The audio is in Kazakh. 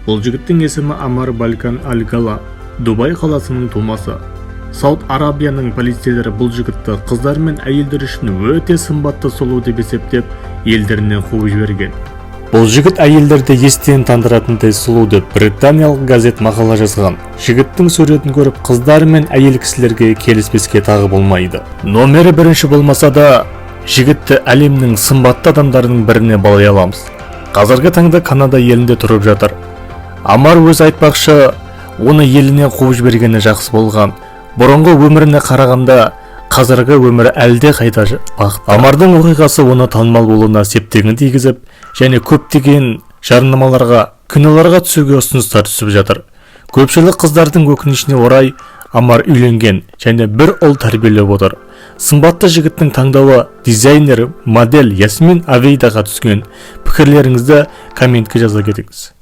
Бұл жігіттің есімі Амар Балкан Аль-Гала, Дубай қаласының тумасы. Сауд Арабияның полицейлері бұл жігітті қыздар мен әйелдер үшін өте сымбатты сұлу деп есептеп, елдерінен қуып жіберген. Бұл жігіт әйелдерді естен тандыратындай сұлу деп британиялық газет мақала жазған. Жігіттің суретін көріп, қыздар мен әйел кісілерге келіспеске тағы болмайды. Номері бірінші болмаса да, жігітті әлемнің сымбатты адамдарының біріне балай аламыз. Қазіргі таңда Канада елінде тұрып жатыр. Амар өз айтпақшы, оны елінен қуып жібергені жақсы болған. Бұрынғы өміріне қарағанда, қазіргі өмірі әлде қайда бақытты. Амардың оқиғасы оны танымал болуына септігін тигізіп, және көптеген жарнамаларға, киноларға түсуге ұсыныстар түсіп жатыр. Көпшілік қыздардың өкінішіне орай, Амар үйленген және бір ұл тәрбиелеп отыр. Сымбатты жігіттің таңдауы дизайнер, модель Ясмин Авейдаға түскен. Пікірлеріңізді комментке жаза кетіңіз.